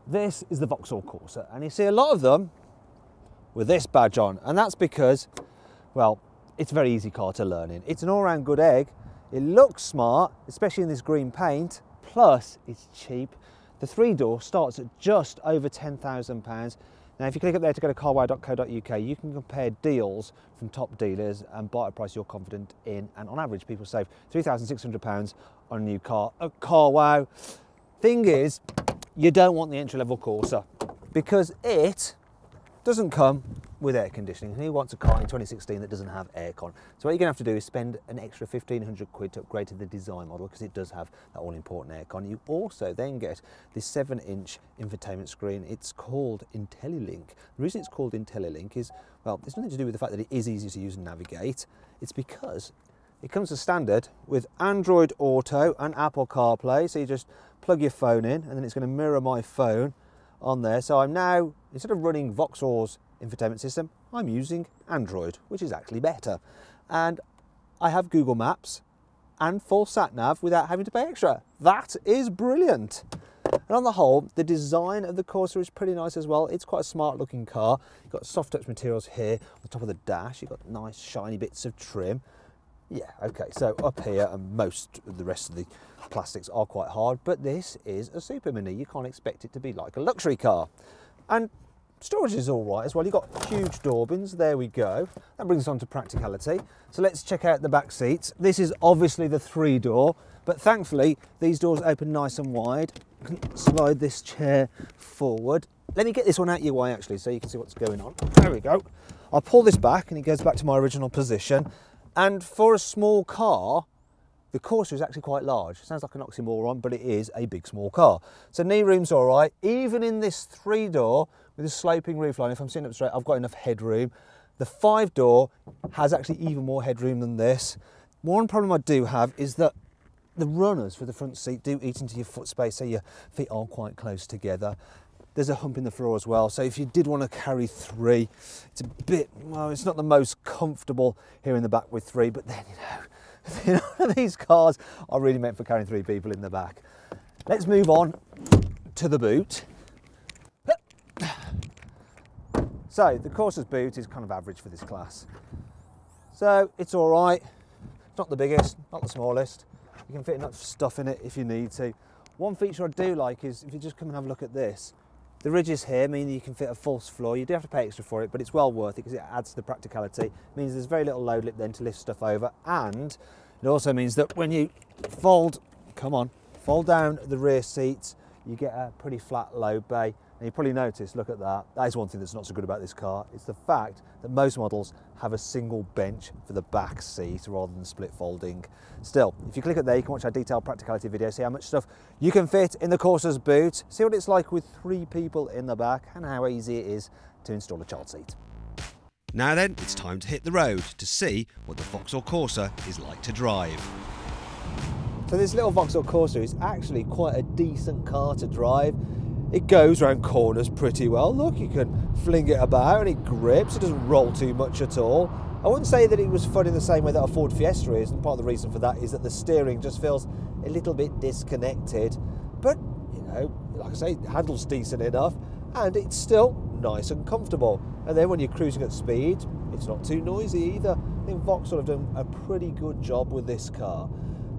This is the Vauxhall Corsa, and you see a lot of them with this badge on, and that's because, well, it's a very easy car to learn in. It's an all-round good egg. It looks smart, especially in this green paint, plus it's cheap. The 3-door starts at just over £10,000. Now, if you click up there to go to carwow.co.uk, you can compare deals from top dealers and buy at a price you're confident in. And on average, people save £3,600 on a new car at Carwow. Thing is, you don't want the entry-level Corsa because it doesn't come with air conditioning. Who wants a car in 2016 that doesn't have aircon? So what you're going to have to do is spend an extra 1,500 quid to upgrade to the design model because it does have that all-important aircon. You also then get this 7-inch infotainment screen. It's called IntelliLink. The reason it's called IntelliLink is, well, it's nothing to do with the fact that it is easy to use and navigate. It's because it comes as standard with Android Auto and Apple CarPlay. So you just plug your phone in and then it's going to mirror my phone on there. So I'm now, instead of running Vauxhall's infotainment system, I'm using Android, which is actually better. And I have Google Maps and full sat-nav without having to pay extra. That is brilliant. And on the whole, the design of the Corsa is pretty nice as well. It's quite a smart looking car. You've got soft touch materials here on the top of the dash. You've got nice shiny bits of trim. Yeah, okay, so up here, and most of the rest of the plastics are quite hard, but this is a supermini. You can't expect it to be like a luxury car. And storage is all right as well. You've got huge door bins, there we go. That brings us on to practicality. So let's check out the back seats. This is obviously the 3-door, but thankfully these doors open nice and wide. I can slide this chair forward. Let me get this one out your way actually so you can see what's going on. There we go. I'll pull this back and it goes back to my original position. And for a small car, the Corsa is actually quite large. It sounds like an oxymoron, but it is a big small car. So knee room's all right. Even in this 3-door with a sloping roofline, if I'm sitting up straight, I've got enough headroom. The 5-door has actually even more headroom than this. One problem I do have is that the runners for the front seat do eat into your foot space, so your feet are quite close together. There's a hump in the floor as well, so if you did want to carry 3, it's a bit, well, it's not the most comfortable here in the back with 3, but then, you know, these cars are really meant for carrying 3 people in the back. Let's move on to the boot. So the Corsa's boot is kind of average for this class. So it's all right. It's not the biggest, not the smallest. You can fit enough stuff in it if you need to. One feature I do like is if you just come and have a look at this, the ridges here mean that you can fit a false floor. You do have to pay extra for it, but it's well worth it because it adds to the practicality. It means there's very little load lip then to lift stuff over, and it also means that when you fold down the rear seats, you get a pretty flat low bay. And you probably noticed, look at that. That is one thing that's not so good about this car. It's the fact that most models have a single bench for the back seat rather than split folding. Still, if you click it there, you can watch our detailed practicality video, see how much stuff you can fit in the Corsa's boot, see what it's like with 3 people in the back, and how easy it is to install a child seat. Now then, it's time to hit the road to see what the Vauxhall Corsa is like to drive. So this little Vauxhall Corsa is actually quite a decent car to drive. It goes around corners pretty well. Look, you can fling it about and it grips. It doesn't roll too much at all. I wouldn't say that it was fun in the same way that a Ford Fiesta is, and part of the reason for that is that the steering just feels a little bit disconnected. But, you know, like I say, it handles decent enough and it's still nice and comfortable. And then when you're cruising at speed, it's not too noisy either. I think Vauxhall have done a pretty good job with this car.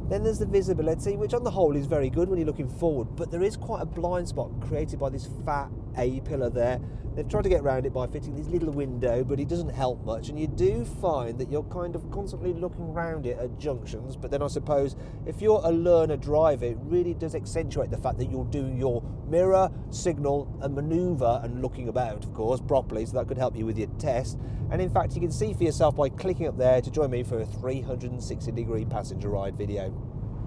Then there's the visibility, which on the whole is very good when you're looking forward, but there is quite a blind spot created by this fat A-pillar there. They've tried to get around it by fitting this little window, but it doesn't help much, and you do find that you're kind of constantly looking around it at junctions. But then I suppose if you're a learner driver, it really does accentuate the fact that you're doing your mirror, signal and manoeuvre and looking about, of course, properly, so that could help you with your test. And in fact, you can see for yourself by clicking up there to join me for a 360-degree passenger ride video.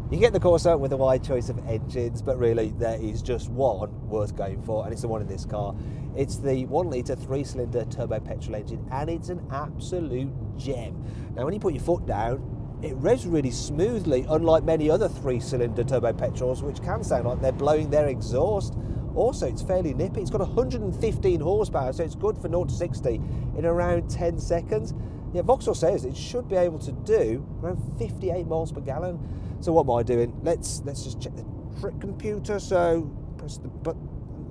You get the Corsa with a wide choice of engines, but really there is just one worth going for, and it's the one in this car. It's the 1-litre 3-cylinder turbo petrol engine, and it's an absolute gem. Now when you put your foot down, it revs really smoothly, unlike many other 3-cylinder turbo petrols, which can sound like they're blowing their exhaust. Also, it's fairly nippy. It's got 115 horsepower, so it's good for 0 to 60 in around 10 seconds. Yeah, Vauxhall says it should be able to do around 58 miles per gallon. So what am I doing? Let's just check the trick computer. So press the button.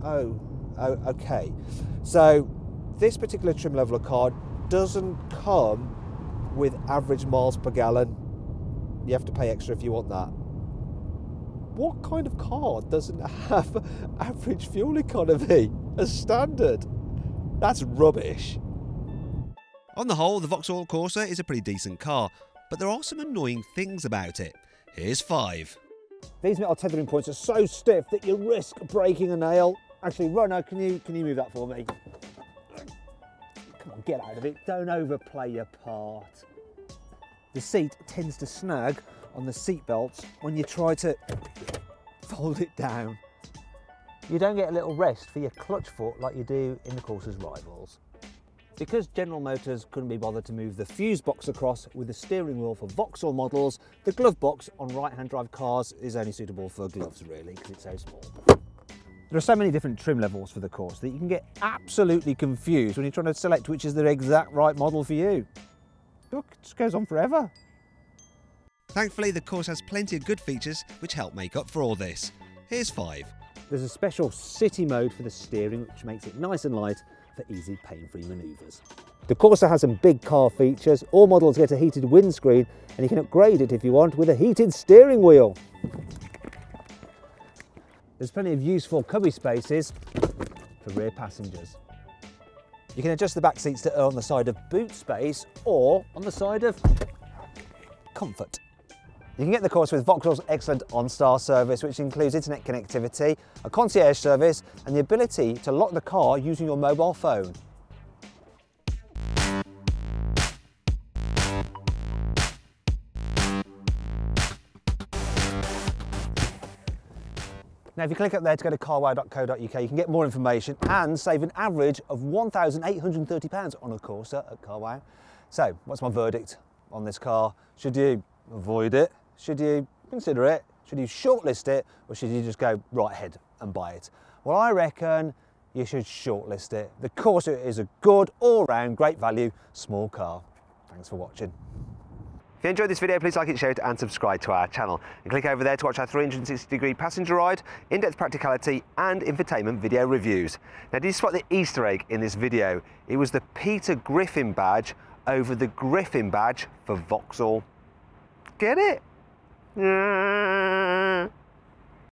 Oh, okay. So this particular trim level of car doesn't come with average miles per gallon. You have to pay extra if you want that. What kind of car doesn't have average fuel economy as standard? That's rubbish. On the whole, the Vauxhall Corsa is a pretty decent car, but there are some annoying things about it. Here's 5. These metal tethering points are so stiff that you risk breaking a nail. Actually, Runner, can you move that for me? Come on, get out of it. Don't overplay your part. The seat tends to snag on the seat belts when you try to fold it down. You don't get a little rest for your clutch foot like you do in the Corsa's rivals. Because General Motors couldn't be bothered to move the fuse box across with the steering wheel for Vauxhall models, the glove box on right-hand drive cars is only suitable for gloves really, because it's so small. There are so many different trim levels for the Corsa that you can get absolutely confused when you're trying to select which is the exact right model for you. Look, it just goes on forever. Thankfully, the Corsa has plenty of good features which help make up for all this. Here's 5. There's a special city mode for the steering which makes it nice and light for easy pain-free manoeuvres. The Corsa has some big car features. All models get a heated windscreen and you can upgrade it if you want with a heated steering wheel. There's plenty of useful cubby spaces for rear passengers. You can adjust the back seats to err on the side of boot space or on the side of comfort. You can get the Corsa with Vauxhall's excellent OnStar service, which includes internet connectivity, a concierge service, and the ability to lock the car using your mobile phone. Now, if you click up there to go to carwow.co.uk, you can get more information and save an average of £1,830 on a Corsa at Carwow. So, what's my verdict on this car? Should you avoid it? Should you consider it? Should you shortlist it? Or should you just go right ahead and buy it? Well, I reckon you should shortlist it. The Corsa is a good, all-round, great value, small car. Thanks for watching. If you enjoyed this video, please like it, share it and subscribe to our channel. And click over there to watch our 360-degree passenger ride, in-depth practicality and infotainment video reviews. Now, did you spot the Easter egg in this video? It was the Peter Griffin badge over the Griffin badge for Vauxhall. Get it? Yeah.